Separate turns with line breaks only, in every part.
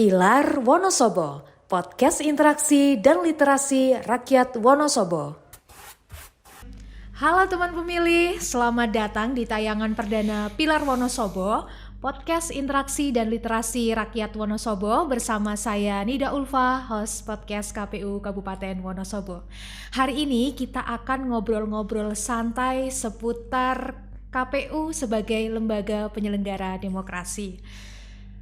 Pilar Wonosobo, podcast interaksi dan literasi rakyat Wonosobo. Halo teman pemilih, selamat datang di tayangan perdana Pilar Wonosobo, podcast interaksi dan literasi rakyat Wonosobo bersama saya Nida Ulfa, host podcast KPU Kabupaten Wonosobo. Hari ini kita akan ngobrol-ngobrol santai seputar KPU sebagai lembaga penyelenggara demokrasi.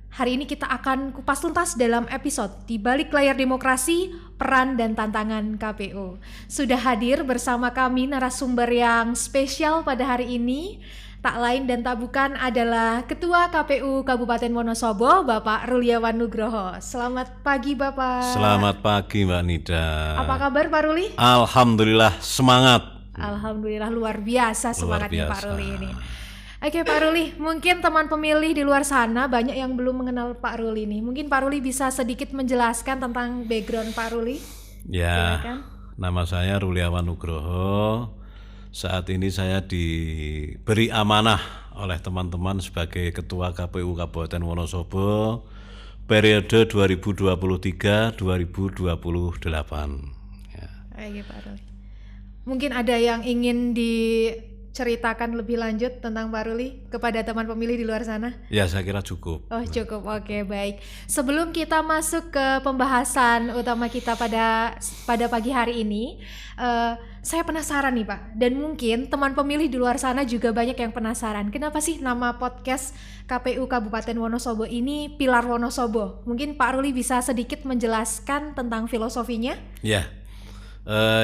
Hari ini kita akan kupas tuntas dalam episode Di Balik Layar Demokrasi, Peran dan Tantangan KPU. Sudah hadir bersama kami narasumber yang spesial pada hari ini. Tak lain dan tak bukan adalah Ketua KPU Kabupaten Wonosobo, Bapak Ruliawan Nugroho. Selamat pagi Bapak.
Selamat pagi Mbak Nida.
Apa kabar Pak Ruli?
Alhamdulillah semangat.
Alhamdulillah luar biasa semangatnya Pak Ruli ini. Oke Pak Ruli, mungkin teman pemilih di luar sana banyak yang belum mengenal Pak Ruli nih. Mungkin Pak Ruli bisa sedikit menjelaskan tentang background Pak Ruli?
Ya,
silakan.
Nama saya Ruliawan Nugroho. Saat ini saya diberi amanah oleh teman-teman sebagai Ketua KPU Kabupaten Wonosobo periode 2023-2028. Ya.
Oke Pak Ruli. Mungkin ada yang ingin diceritakan lebih lanjut tentang Pak Ruli kepada teman pemilih di luar sana?
Ya, saya kira cukup.
Oh cukup, oke baik. Sebelum kita masuk ke pembahasan utama kita pada pagi hari ini, saya penasaran nih Pak, dan mungkin teman pemilih di luar sana juga banyak yang penasaran. Kenapa sih nama podcast KPU Kabupaten Wonosobo ini Pilar Wonosobo? Mungkin Pak Ruli bisa sedikit menjelaskan tentang filosofinya?
Ya.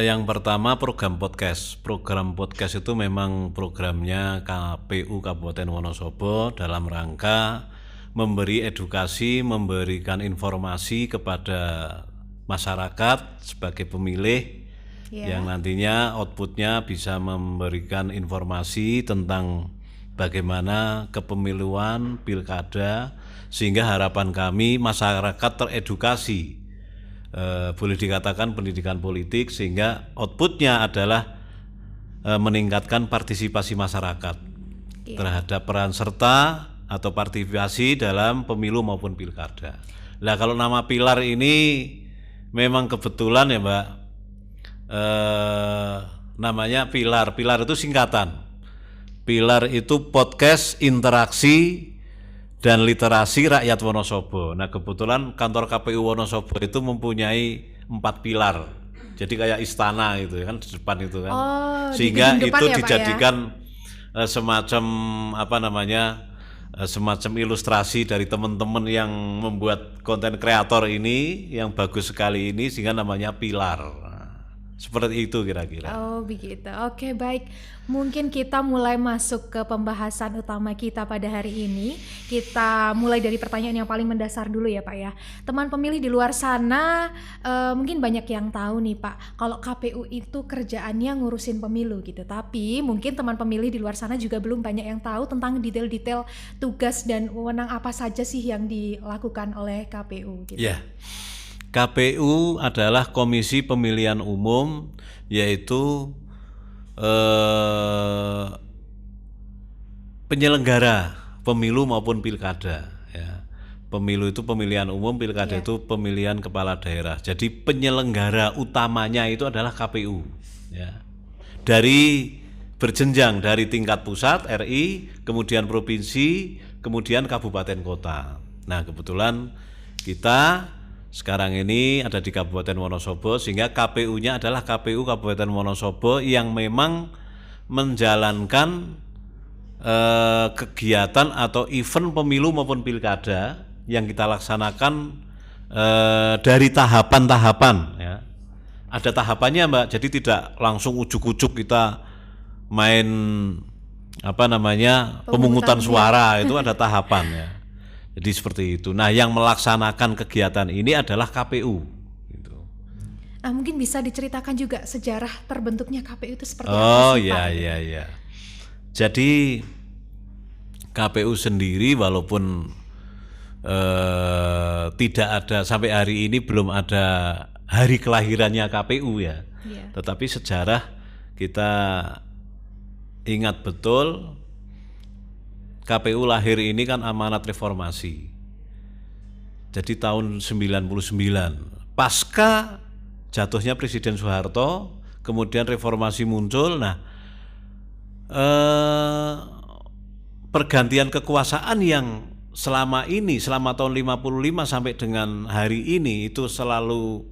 Yang pertama program podcast. Program podcast itu memang programnya KPU Kabupaten Wonosobo dalam rangka memberi edukasi, memberikan informasi kepada masyarakat sebagai pemilih yang nantinya outputnya bisa memberikan informasi tentang bagaimana kepemiluan pilkada, sehingga harapan kami masyarakat teredukasi. Boleh dikatakan pendidikan politik, sehingga outputnya adalah meningkatkan partisipasi masyarakat terhadap peran serta atau partisipasi dalam pemilu maupun pilkada. Nah, kalau nama Pilar ini memang kebetulan ya Mbak, namanya Pilar. Pilar itu singkatan. Pilar itu podcast interaksi dan literasi rakyat Wonosobo. Nah, kebetulan kantor KPU Wonosobo itu mempunyai 4 pilar. Jadi kayak istana gitu kan di depan itu kan. Sehingga itu ya, dijadikan semacam semacam ilustrasi dari teman-teman yang membuat konten kreator ini yang bagus sekali ini, sehingga namanya Pilar. Seperti itu kira-kira.
Oh begitu, oke baik. Mungkin kita mulai masuk ke pembahasan utama kita pada hari ini. Kita mulai dari pertanyaan yang paling mendasar dulu ya Pak ya. Teman pemilih di luar sana mungkin banyak yang tahu nih Pak, kalau KPU itu kerjaannya ngurusin pemilu gitu. Tapi mungkin teman pemilih di luar sana juga belum banyak yang tahu tentang detail-detail tugas dan wewenang apa saja sih yang dilakukan oleh KPU gitu.
Ya. KPU adalah Komisi Pemilihan Umum, yaitu penyelenggara pemilu maupun pilkada. Ya. Pemilu itu pemilihan umum, pilkada itu pemilihan kepala daerah. Jadi penyelenggara utamanya itu adalah KPU. Ya. Dari berjenjang dari tingkat pusat RI, kemudian provinsi, kemudian kabupaten kota. Nah, kebetulan kita sekarang ini ada di Kabupaten Wonosobo, sehingga KPU-nya adalah KPU Kabupaten Wonosobo yang memang menjalankan kegiatan atau event pemilu maupun pilkada yang kita laksanakan dari tahapan-tahapan. Ya. Ada tahapannya Mbak, jadi tidak langsung ujuk-ujuk kita main pemungutan suara, itu ada tahapan ya. Jadi seperti itu. Nah, yang melaksanakan kegiatan ini adalah KPU. Gitu.
Nah, mungkin bisa diceritakan juga sejarah terbentuknya KPU itu seperti apa sih
Pak? Oh iya. Jadi KPU sendiri walaupun tidak ada sampai hari ini, belum ada hari kelahirannya KPU ya. Tetapi sejarah kita ingat betul. KPU lahir ini kan amanat reformasi. Jadi tahun 99 pasca jatuhnya Presiden Soeharto, kemudian reformasi muncul. Nah, pergantian kekuasaan yang selama ini, selama tahun 55 sampai dengan hari ini itu selalu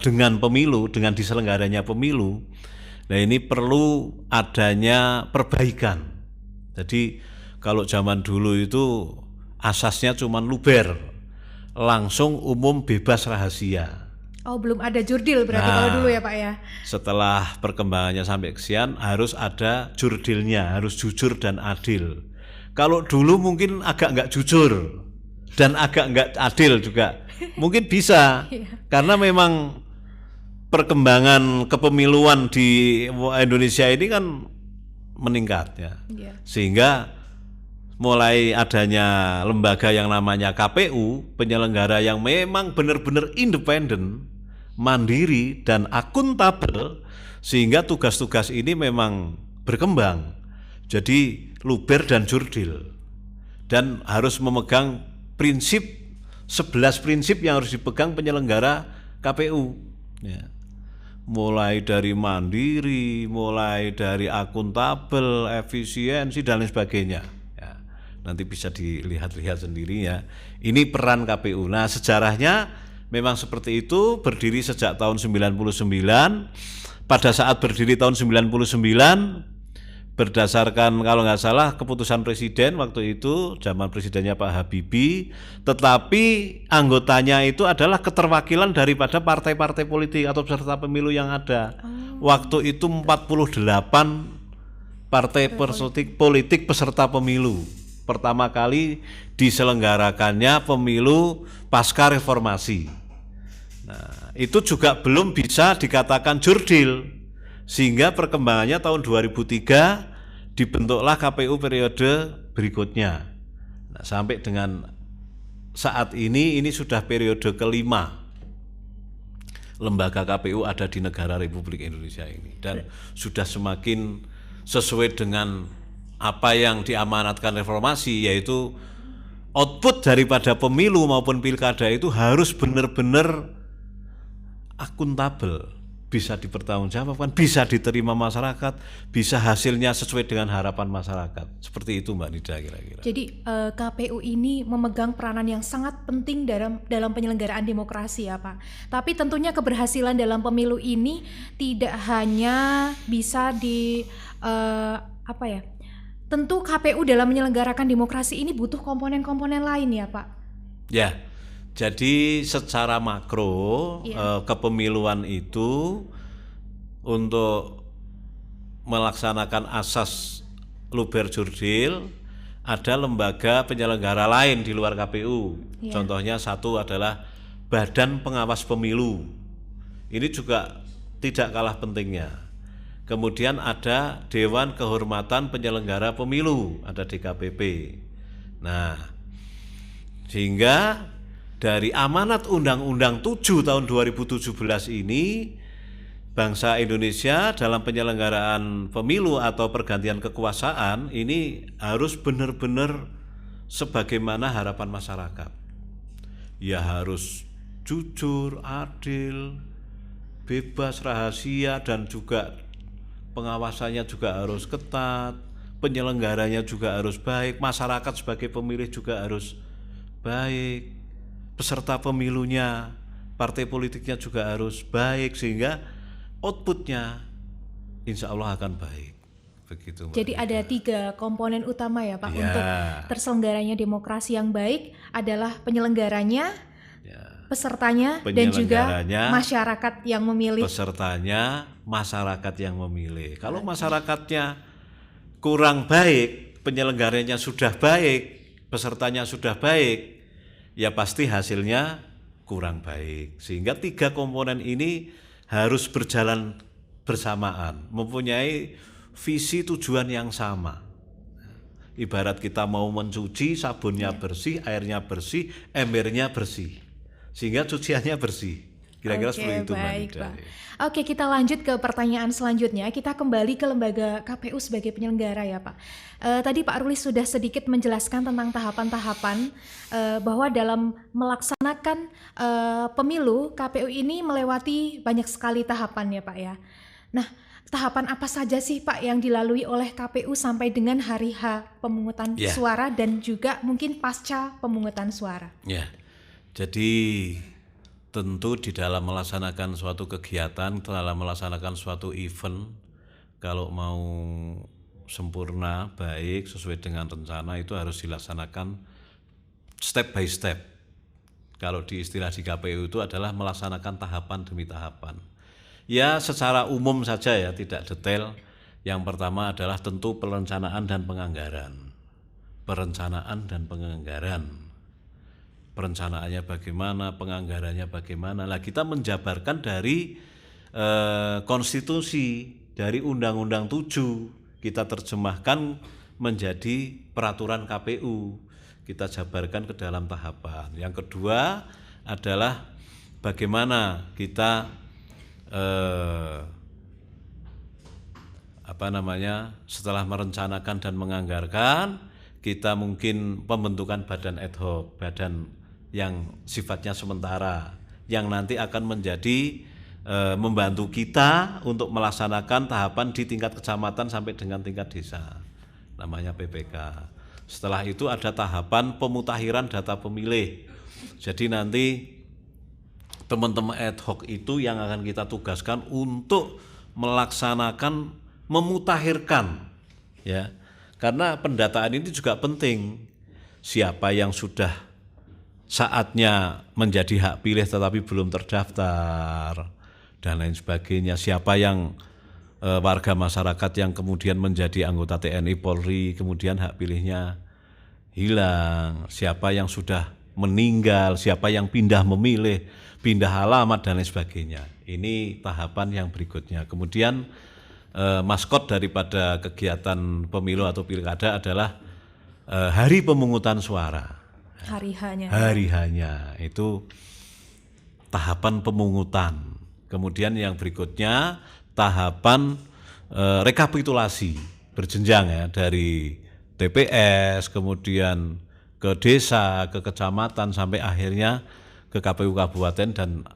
dengan pemilu, dengan diselenggaranya pemilu. Nah, ini perlu adanya perbaikan. Jadi kalau zaman dulu itu asasnya cuma luber, langsung umum bebas rahasia.
Oh, belum ada jurdil berarti kalau dulu ya Pak ya.
Setelah perkembangannya sampai kesian harus ada jurdilnya, harus jujur dan adil. Kalau dulu mungkin agak nggak jujur dan agak nggak adil juga, mungkin bisa karena memang perkembangan kepemiluan di Indonesia ini kan meningkat ya, sehingga mulai adanya lembaga yang namanya KPU, penyelenggara yang memang benar-benar independen, mandiri dan akuntabel, sehingga tugas-tugas ini memang berkembang. Jadi luber dan jurdil, dan harus memegang prinsip 11 prinsip yang harus dipegang penyelenggara KPU ya. Mulai dari mandiri, mulai dari akuntabel, efisiensi dan lain sebagainya ya. Nanti bisa dilihat-lihat sendiri ya. Ini peran KPU. Nah, sejarahnya memang seperti itu, berdiri sejak tahun 99. Pada saat berdiri tahun 99 berdasarkan kalau nggak salah keputusan presiden waktu itu, zaman presidennya Pak Habibie, tetapi anggotanya itu adalah keterwakilan daripada partai-partai politik atau peserta pemilu yang ada. Waktu itu 48 partai politik peserta pemilu. Pertama kali diselenggarakannya pemilu pasca reformasi. Nah, itu juga belum bisa dikatakan jurdil, sehingga perkembangannya tahun 2003 dibentuklah KPU periode berikutnya. Nah, sampai dengan saat ini sudah periode kelima lembaga KPU ada di negara Republik Indonesia ini, dan sudah semakin sesuai dengan apa yang diamanatkan reformasi, yaitu output daripada pemilu maupun pilkada itu harus benar-benar akuntabel, bisa dipertanggungjawabkan, bisa diterima masyarakat, bisa hasilnya sesuai dengan harapan masyarakat. Seperti itu Mbak Nida kira-kira.
Jadi KPU ini memegang peranan yang sangat penting dalam penyelenggaraan demokrasi ya Pak. Tapi tentunya keberhasilan dalam pemilu ini tidak hanya bisa tentu KPU dalam menyelenggarakan demokrasi ini butuh komponen-komponen lain ya Pak.
Ya. Jadi secara makro kepemiluan itu untuk melaksanakan asas luber jurdil ada lembaga penyelenggara lain di luar KPU. Contohnya satu adalah Badan Pengawas Pemilu. Ini juga tidak kalah pentingnya. Kemudian ada Dewan Kehormatan Penyelenggara Pemilu, ada DKPP. Nah, sehingga dari amanat Undang-Undang 7 tahun 2017 ini, bangsa Indonesia dalam penyelenggaraan pemilu atau pergantian kekuasaan ini harus benar-benar sebagaimana harapan masyarakat. Ya harus jujur, adil, bebas rahasia, dan juga pengawasannya juga harus ketat, penyelenggaranya juga harus baik, masyarakat sebagai pemilih juga harus baik, peserta pemilunya, partai politiknya juga harus baik, sehingga outputnya insya Allah akan baik. Begitu.
Jadi ada 3 komponen utama ya Pak untuk terselenggaranya demokrasi yang baik adalah penyelenggaranya, pesertanya, dan juga masyarakat yang memilih.
Pesertanya, masyarakat yang memilih. Kalau masyarakatnya kurang baik, penyelenggaranya sudah baik, pesertanya sudah baik, ya pasti hasilnya kurang baik. Sehingga 3 komponen ini harus berjalan bersamaan, mempunyai visi tujuan yang sama. Ibarat kita mau mencuci, sabunnya bersih, airnya bersih, embernya bersih, sehingga cuciannya bersih. Kira-kira
Oke,
seperti itu, Mbak
baik,
Nida.
Pak. Oke, kita lanjut ke pertanyaan selanjutnya. Kita kembali ke lembaga KPU sebagai penyelenggara ya, Pak. Tadi Pak Rulis sudah sedikit menjelaskan tentang tahapan-tahapan bahwa dalam melaksanakan pemilu, KPU ini melewati banyak sekali tahapan ya, Pak ya. Nah, tahapan apa saja sih Pak yang dilalui oleh KPU sampai dengan hari H pemungutan
Ya.
suara dan juga mungkin pasca pemungutan suara?
Ya, jadi tentu di dalam melaksanakan suatu kegiatan, dalam melaksanakan suatu event, kalau mau sempurna, baik, sesuai dengan rencana itu harus dilaksanakan step by step. Kalau di istilah di KPU itu adalah melaksanakan tahapan demi tahapan. Ya secara umum saja ya, tidak detail. Yang pertama adalah tentu perencanaan dan penganggaran. Perencanaan dan penganggaran. Perencanaannya bagaimana, penganggarannya bagaimana. Lah kita menjabarkan dari konstitusi, dari Undang-Undang 7, kita terjemahkan menjadi peraturan KPU. Kita jabarkan ke dalam tahapan. Yang kedua adalah bagaimana kita setelah merencanakan dan menganggarkan, kita mungkin pembentukan badan ad hoc, badan yang sifatnya sementara, yang nanti akan menjadi membantu kita untuk melaksanakan tahapan di tingkat kecamatan sampai dengan tingkat desa, namanya PPK. Setelah itu ada tahapan pemutakhiran data pemilih. Jadi nanti teman-teman ad hoc itu yang akan kita tugaskan untuk melaksanakan memutakhirkan, ya. Karena pendataan ini juga penting. Siapa yang sudah saatnya menjadi hak pilih tetapi belum terdaftar dan lain sebagainya. Siapa yang warga masyarakat yang kemudian menjadi anggota TNI Polri kemudian hak pilihnya hilang. Siapa yang sudah meninggal, siapa yang pindah memilih, pindah alamat dan lain sebagainya. Ini tahapan yang berikutnya. Kemudian maskot daripada kegiatan pemilu atau pilkada adalah hari pemungutan suara.
Hari H-nya.
Hari H-nya itu tahapan pemungutan. Kemudian yang berikutnya tahapan rekapitulasi berjenjang ya, dari TPS kemudian ke desa, ke kecamatan sampai akhirnya ke KPU kabupaten dan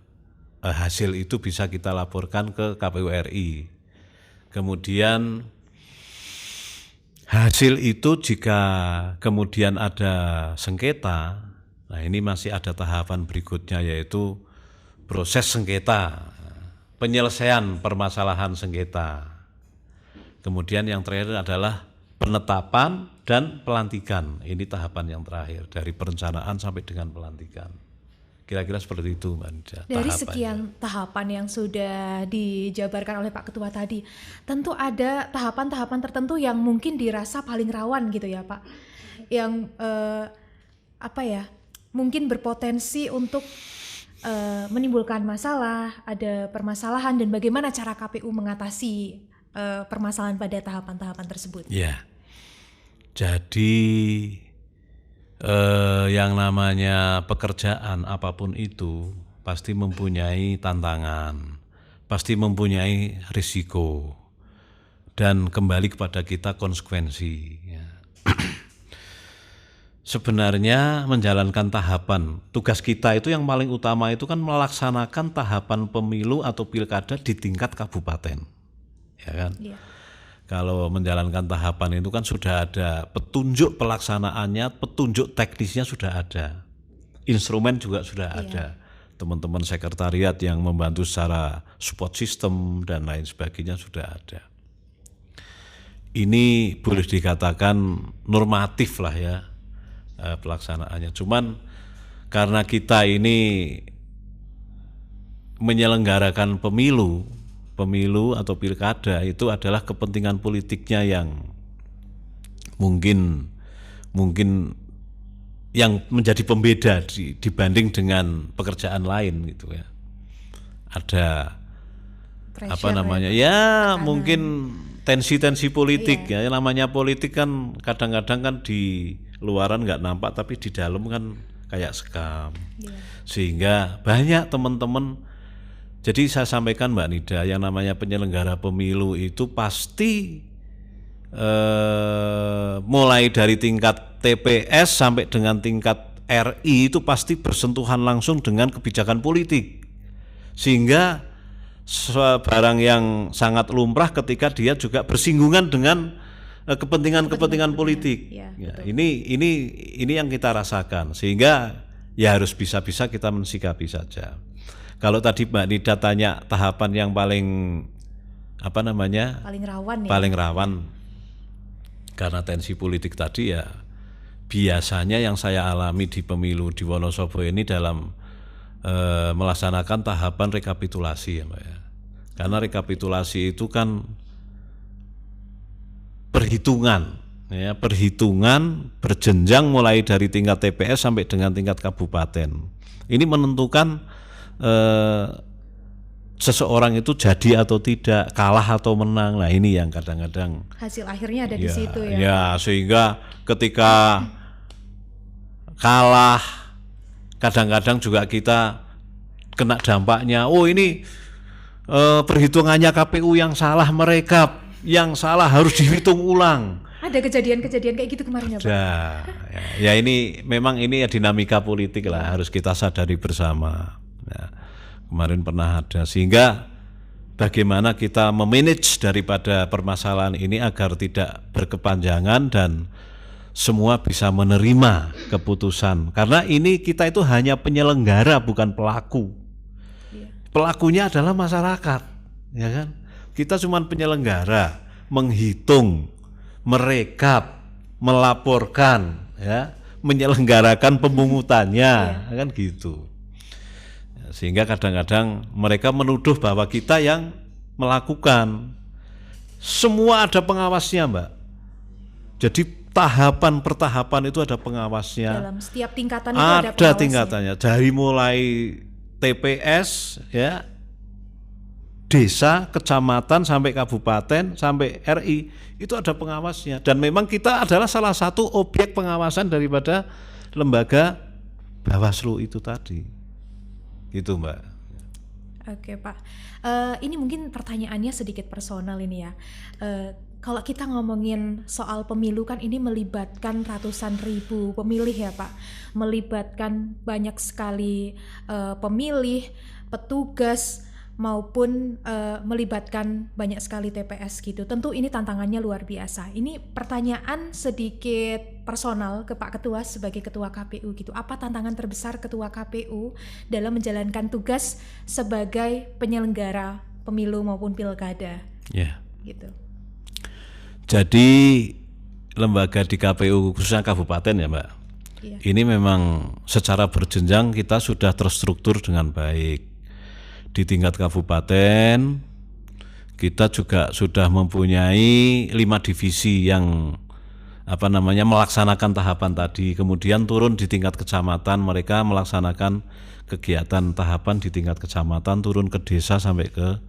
hasil itu bisa kita laporkan ke KPU RI. Kemudian hasil itu jika kemudian ada sengketa, nah ini masih ada tahapan berikutnya yaitu proses sengketa, penyelesaian permasalahan sengketa. Kemudian yang terakhir adalah penetapan dan pelantikan. Ini tahapan yang terakhir dari perencanaan sampai dengan pelantikan. Kira-kira seperti itu, Mbak Nida.
Dari sekian tahapan yang sudah dijabarkan oleh Pak Ketua tadi, tentu ada tahapan-tahapan tertentu yang mungkin dirasa paling rawan gitu ya Pak, yang mungkin berpotensi untuk menimbulkan masalah, ada permasalahan dan bagaimana cara KPU mengatasi permasalahan pada tahapan-tahapan tersebut.
Ya, jadi yang namanya pekerjaan apapun itu pasti mempunyai tantangan, pasti mempunyai risiko, dan kembali kepada kita konsekuensi. Ya. Sebenarnya menjalankan tahapan, tugas kita itu yang paling utama itu kan melaksanakan tahapan pemilu atau pilkada di tingkat kabupaten, ya kan? Iya. Kalau menjalankan tahapan itu kan sudah ada petunjuk pelaksanaannya, petunjuk teknisnya sudah ada, instrumen juga sudah ada, teman-teman sekretariat yang membantu secara support system dan lain sebagainya sudah ada. Ini boleh dikatakan normatif lah ya pelaksanaannya. Cuman karena kita ini menyelenggarakan pemilu atau pilkada itu adalah kepentingan politiknya yang mungkin yang menjadi pembeda dibanding dengan pekerjaan lain gitu ya. Ada pressure, tekanan. Mungkin tensi-tensi politik ya. Namanya politik kan kadang-kadang kan di luaran nggak nampak tapi di dalam kan kayak sekam. Sehingga banyak teman-teman Jadi saya sampaikan Mbak Nida, yang namanya penyelenggara pemilu itu pasti mulai dari tingkat TPS sampai dengan tingkat RI itu pasti bersentuhan langsung dengan kebijakan politik. Sehingga barang yang sangat lumrah ketika dia juga bersinggungan dengan kepentingan politik.
Ya,
ini yang kita rasakan, sehingga ya harus bisa-bisa kita mensikapi saja. Kalau tadi Mbak Nida tanya tahapan yang paling
paling rawan ya.
Paling rawan karena tensi politik tadi, ya biasanya yang saya alami di pemilu di Wonosobo ini dalam melaksanakan tahapan rekapitulasi ya Mbak ya. Karena rekapitulasi itu kan perhitungan berjenjang mulai dari tingkat TPS sampai dengan tingkat kabupaten. Ini menentukan seseorang itu jadi atau tidak, kalah atau menang. Nah ini yang kadang-kadang
hasil akhirnya ada di situ ya.
Ya, sehingga ketika kalah kadang-kadang juga kita kena dampaknya. Oh ini perhitungannya KPU yang salah, mereka yang salah, harus dihitung ulang.
Ada kejadian-kejadian kayak gitu kemarin ya Pak?
Ya ini memang ini ya dinamika politik lah, harus kita sadari bersama. Nah, kemarin pernah ada, sehingga bagaimana kita memanage daripada permasalahan ini agar tidak berkepanjangan dan semua bisa menerima keputusan. Karena ini kita itu hanya penyelenggara, bukan pelaku. Pelakunya adalah masyarakat, ya kan? Kita cuma penyelenggara, menghitung, merekap, melaporkan, ya, menyelenggarakan pemungutannya, kan gitu. Sehingga kadang-kadang mereka menuduh bahwa kita yang melakukan. Semua ada pengawasnya, Mbak. Jadi tahapan per tahapan itu ada pengawasnya.
Dalam setiap tingkatan itu ada
pengawasnya. Ada tingkatannya. Dari mulai TPS, ya, desa, kecamatan, sampai kabupaten, sampai RI, itu ada pengawasnya. Dan memang kita adalah salah satu objek pengawasan daripada lembaga Bawaslu itu tadi. Gitu Mbak.
Oke Pak, ini mungkin pertanyaannya sedikit personal ini ya. Kalau kita ngomongin soal pemilu kan ini melibatkan ratusan ribu pemilih ya Pak, melibatkan banyak sekali pemilih, petugas, maupun melibatkan banyak sekali TPS gitu. Tentu ini tantangannya luar biasa. Ini pertanyaan sedikit personal ke Pak Ketua sebagai Ketua KPU gitu. Apa tantangan terbesar Ketua KPU dalam menjalankan tugas sebagai penyelenggara pemilu maupun pilkada?
Ya.
Gitu.
Jadi lembaga di KPU khususnya kabupaten ya Mbak. Ya. Ini memang secara berjenjang kita sudah terstruktur dengan baik. Di tingkat kabupaten kita juga sudah mempunyai 5 divisi yang melaksanakan tahapan tadi. Kemudian turun di tingkat kecamatan, mereka melaksanakan kegiatan tahapan di tingkat kecamatan, turun ke desa sampai ke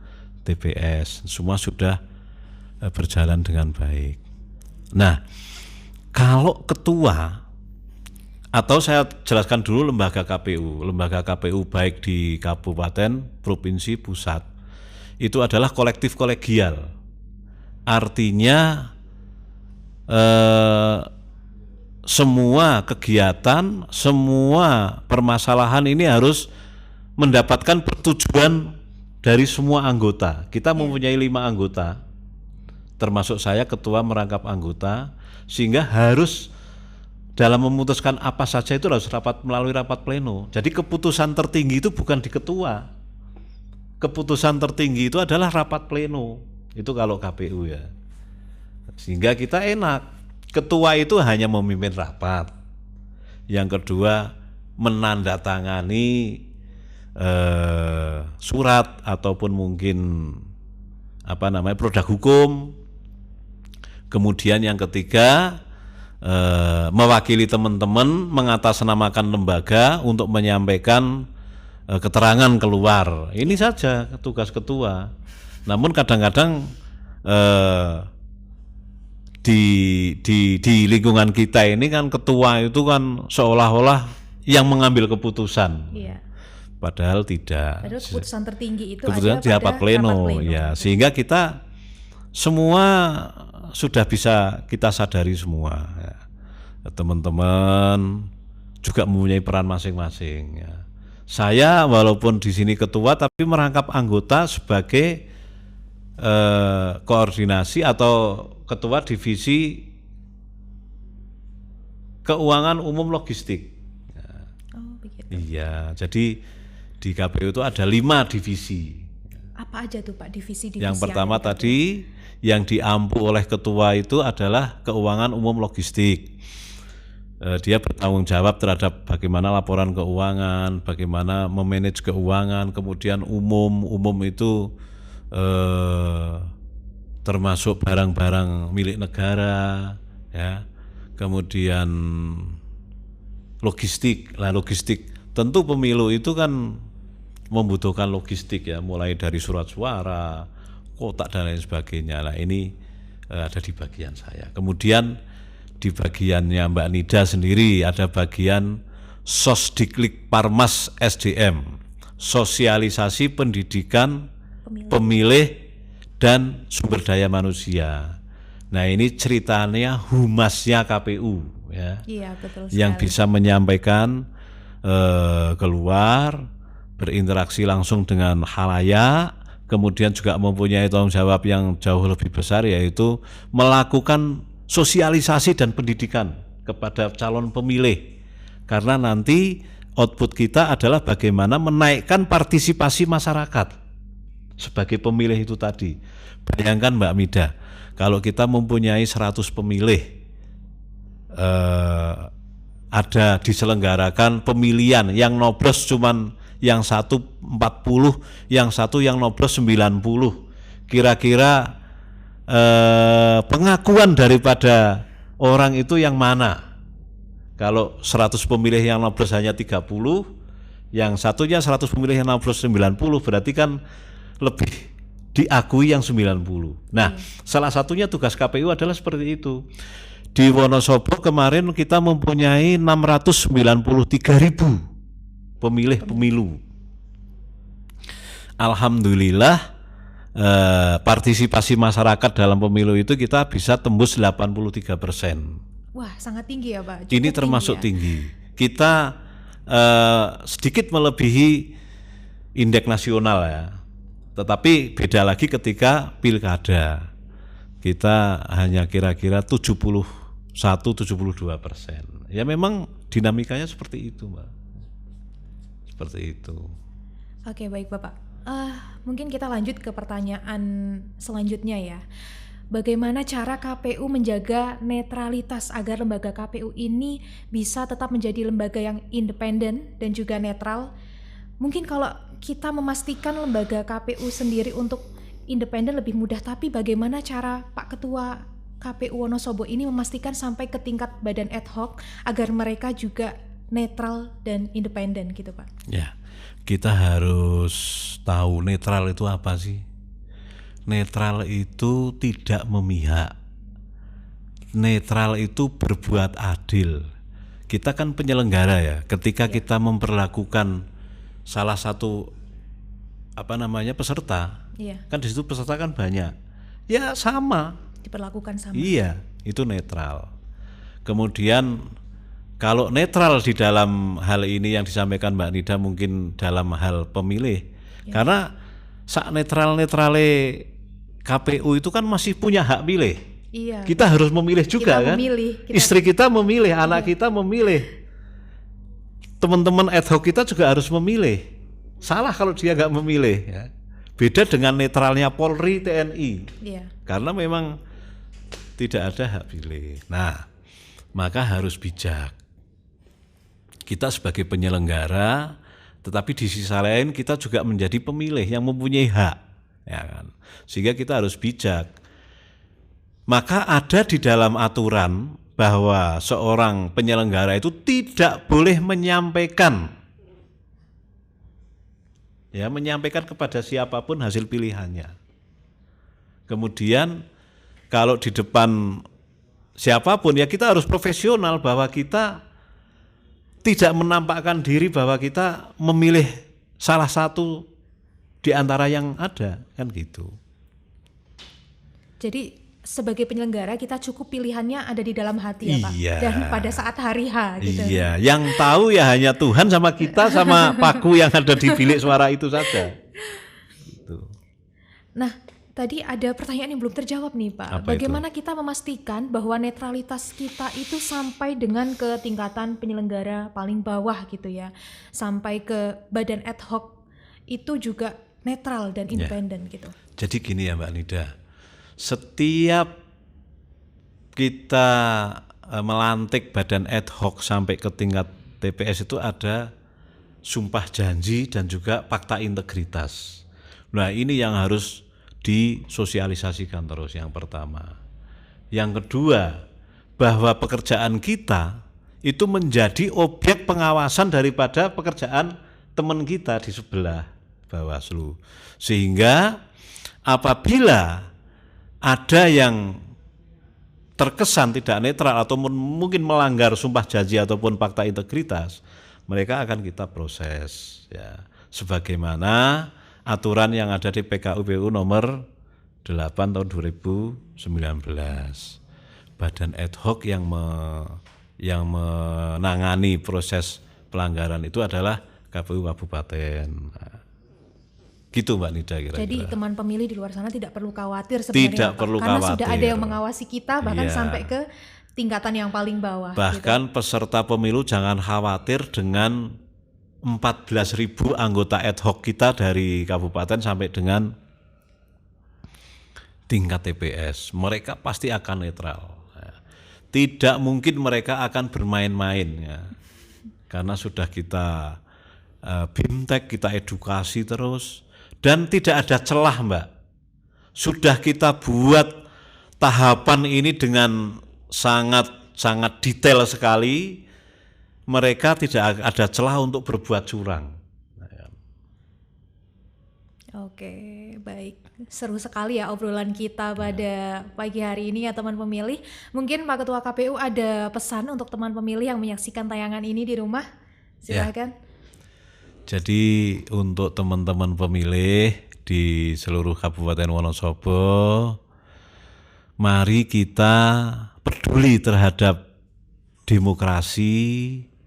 TPS. Semua sudah berjalan dengan baik. Nah, kalau ketua, atau saya jelaskan dulu lembaga KPU baik di kabupaten, provinsi, pusat, itu adalah kolektif kolegial. Artinya semua kegiatan, semua permasalahan ini harus mendapatkan persetujuan dari semua anggota. Kita mempunyai 5 anggota, termasuk saya ketua merangkap anggota, sehingga harus dalam memutuskan apa saja itu harus melalui rapat pleno. Jadi keputusan tertinggi itu bukan di ketua. Keputusan tertinggi itu adalah rapat pleno. Itu kalau KPU ya. Sehingga kita enak. Ketua itu hanya memimpin rapat. Yang kedua menandatangani surat ataupun mungkin produk hukum. Kemudian yang ketiga mewakili teman-teman mengatasnamakan lembaga untuk menyampaikan keterangan keluar. Ini saja tugas ketua. Namun kadang-kadang di lingkungan kita ini kan ketua itu kan seolah-olah yang mengambil keputusan. Padahal tidak.
Padahal keputusan tertinggi itu
Keputusan
ada
di rapat
pada
pleno,
rapat pleno.
ya. Sehingga kita semua sudah bisa kita sadari semua. Ya. Teman-teman juga mempunyai peran masing-masing. Ya. Saya walaupun di sini ketua, tapi merangkap anggota sebagai koordinasi atau ketua divisi keuangan umum logistik.
Oh, begitu.
Iya, jadi di KPU itu ada 5 divisi.
Apa aja tuh Pak divisi-divisi?
Yang pertama tadi yang diampu oleh ketua itu adalah keuangan umum logistik. Dia bertanggung jawab terhadap bagaimana laporan keuangan, bagaimana memanage keuangan, kemudian umum itu termasuk barang-barang milik negara, ya. Kemudian logistik. Lah logistik tentu pemilu itu kan membutuhkan logistik ya, mulai dari surat suara, kotak dan lain sebagainya. Nah ini ada di bagian saya. Kemudian di bagiannya Mbak Nida sendiri ada bagian Sosdiklik Parmas SDM, sosialisasi pendidikan pemilih dan sumber daya manusia. Nah ini ceritanya humasnya KPU ya,
iya, betul
yang
sekali.
bisa menyampaikan keluar, berinteraksi langsung dengan khalayak, kemudian juga mempunyai tanggung jawab yang jauh lebih besar, yaitu melakukan sosialisasi dan pendidikan kepada calon pemilih. Karena nanti output kita adalah bagaimana menaikkan partisipasi masyarakat sebagai pemilih itu tadi. Bayangkan Mbak Mida, kalau kita mempunyai 100 pemilih, ada diselenggarakan pemilihan yang noblos cuman yang satu 40, yang satu yang noblos 90. Kira-kira pengakuan daripada orang itu yang mana? Kalau 100 pemilih yang noblos hanya 30, yang satunya 100 pemilih yang noblos 90, berarti kan lebih diakui yang 90. Nah, salah satunya tugas KPU adalah seperti itu. Di Wonosobo kemarin kita mempunyai 693.000 pemilih pemilu. Alhamdulillah partisipasi masyarakat dalam pemilu itu kita bisa tembus 83%.
Wah, sangat tinggi ya Pak.
Ini
Cukup
termasuk
tinggi, ya?
tinggi. Kita sedikit melebihi indeks nasional ya. Tetapi beda lagi ketika pilkada. Kita hanya kira-kira 71-72%. Ya memang dinamikanya seperti itu, Mbak. Seperti itu.
Oke, baik Bapak. Mungkin kita lanjut ke pertanyaan selanjutnya ya. Bagaimana cara KPU menjaga netralitas agar lembaga KPU ini bisa tetap menjadi lembaga yang independen dan juga netral? Mungkin kalau kita memastikan lembaga KPU sendiri untuk independen lebih mudah, tapi bagaimana cara Pak Ketua KPU Wonosobo ini memastikan sampai ke tingkat badan ad hoc agar mereka juga netral dan independen gitu Pak?
Ya, kita harus tahu netral itu apa sih? Netral itu tidak memihak. Netral itu berbuat adil. Kita kan penyelenggara ya. Ketika kita memperlakukan salah satu peserta, kan di situ peserta kan banyak. Ya sama.
Diperlakukan sama.
Iya, itu netral. Kemudian kalau netral di dalam hal ini yang disampaikan Mbak Nida mungkin dalam hal pemilih, karena sak netral-netrale KPU itu kan masih punya hak pilih.
Iya.
Kita harus memilih juga
kita
kan.
Memilih,
Istri kita memilih, anak kita memilih. Teman-teman ad hoc kita juga harus memilih. Salah kalau dia nggak memilih. Ya. Beda dengan netralnya Polri, TNI.
Iya.
Karena memang tidak ada hak pilih. Nah, maka harus bijak. Kita sebagai penyelenggara, tetapi di sisi lain kita juga menjadi pemilih yang mempunyai hak. Ya kan? Sehingga kita harus bijak. Maka ada di dalam aturan bahwa seorang penyelenggara itu tidak boleh menyampaikan kepada siapapun hasil pilihannya. Kemudian kalau di depan siapapun ya kita harus profesional bahwa kita tidak menampakkan diri bahwa kita memilih salah satu di antara yang ada, kan gitu.
Jadi sebagai penyelenggara kita cukup pilihannya ada di dalam hati ya Pak.
Iya.
Dan pada saat hari H gitu.
Iya, yang tahu ya hanya Tuhan sama kita sama paku yang ada di bilik suara itu saja. Gitu.
Nah, tadi ada pertanyaan yang belum terjawab nih Pak.
Apa
Bagaimana kita memastikan bahwa netralitas kita itu sampai dengan ke tingkatan penyelenggara paling bawah gitu ya. Sampai ke badan ad hoc itu juga netral dan independen gitu.
Jadi gini ya Mbak Nida, setiap kita melantik badan ad hoc sampai ke tingkat TPS itu ada sumpah janji dan juga fakta integritas. Nah ini yang harus disosialisasikan terus yang pertama. Yang kedua, bahwa pekerjaan kita itu menjadi objek pengawasan daripada pekerjaan teman kita di sebelah Bawaslu. Sehingga apabila ada yang terkesan tidak netral atau mungkin melanggar sumpah janji ataupun fakta integritas, mereka akan kita proses ya, sebagaimana aturan yang ada di PKUPU nomor 8 tahun 2019. Badan ad hoc yang menangani proses pelanggaran itu adalah KPU Kabupaten. Gitu Mbak Nida kira-kira.
Jadi teman pemilih di luar sana tidak perlu khawatir sebenarnya
tidak
Pak,
perlu
karena
khawatir.
sudah ada yang mengawasi kita bahkan
Iya.
sampai ke tingkatan yang paling bawah.
Bahkan peserta pemilu jangan khawatir dengan 14.000 anggota ad hoc kita dari kabupaten sampai dengan tingkat TPS. Mereka pasti akan netral. Tidak mungkin mereka akan bermain-main ya. Karena sudah kita bimtek, kita edukasi terus. Dan tidak ada celah Mbak. Sudah kita buat tahapan ini dengan sangat detail sekali. Mereka tidak ada celah untuk berbuat curang.
Oke, baik. Seru sekali ya obrolan kita pada pagi hari ini ya teman pemilih. Mungkin Pak Ketua KPU ada pesan untuk teman pemilih yang menyaksikan tayangan ini di rumah? Silakan.
Jadi untuk teman-teman pemilih di seluruh Kabupaten Wonosobo, mari kita peduli terhadap demokrasi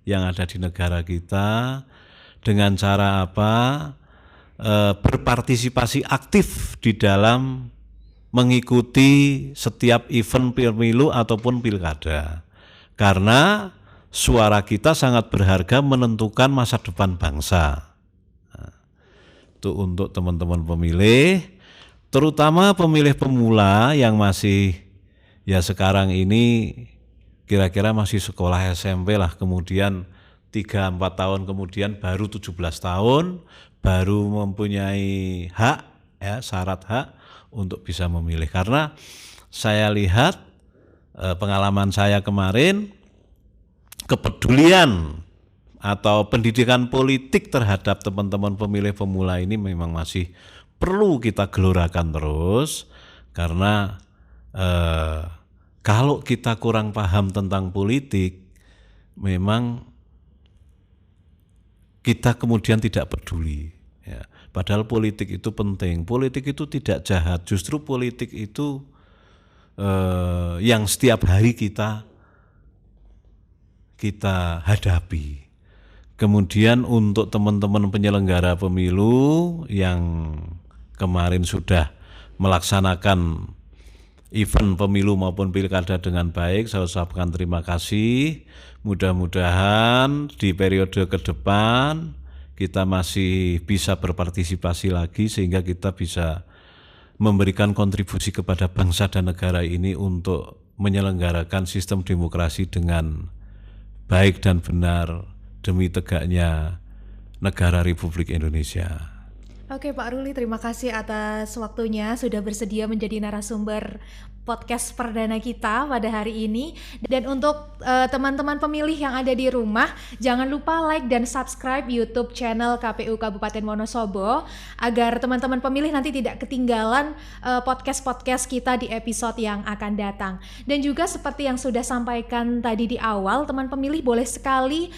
yang ada di negara kita dengan cara apa? Berpartisipasi aktif di dalam mengikuti setiap event pemilu ataupun pilkada. Karena suara kita sangat berharga menentukan masa depan bangsa. Nah, itu untuk teman-teman pemilih, terutama pemilih pemula yang masih ya sekarang ini kira-kira masih sekolah SMP lah, kemudian 3-4 tahun kemudian baru 17 tahun, baru mempunyai hak ya, syarat hak untuk bisa memilih. Karena saya lihat pengalaman saya kemarin, kepedulian atau pendidikan politik terhadap teman-teman pemilih pemula ini memang masih perlu kita gelorakan terus. Karena kalau kita kurang paham tentang politik, memang kita kemudian tidak peduli ya. Padahal politik itu penting, politik itu tidak jahat, justru politik itu yang setiap hari kita hadapi. Kemudian untuk teman-teman penyelenggara pemilu yang kemarin sudah melaksanakan event pemilu maupun pilkada dengan baik, saya ucapkan terima kasih. Mudah-mudahan di periode ke depan kita masih bisa berpartisipasi lagi sehingga kita bisa memberikan kontribusi kepada bangsa dan negara ini untuk menyelenggarakan sistem demokrasi dengan baik dan benar demi tegaknya negara Republik Indonesia.
Oke Pak Ruli, terima kasih atas waktunya sudah bersedia menjadi narasumber podcast perdana kita pada hari ini. Dan untuk teman-teman pemilih yang ada di rumah, jangan lupa like dan subscribe YouTube channel KPU Kabupaten Wonosobo agar teman-teman pemilih nanti tidak ketinggalan podcast-podcast kita di episode yang akan datang. Dan juga seperti yang sudah sampaikan tadi di awal, teman pemilih boleh sekali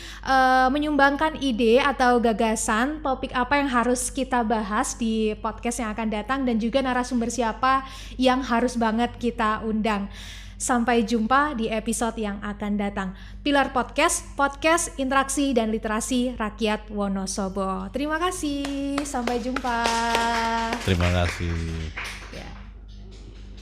menyumbangkan ide atau gagasan topik apa yang harus kita bahas di podcast yang akan datang dan juga narasumber siapa yang harus banget kita undang. Sampai jumpa di episode yang akan datang. Pilar Podcast, podcast interaksi dan literasi rakyat Wonosobo. Terima kasih, sampai jumpa.
Terima kasih.
Ya.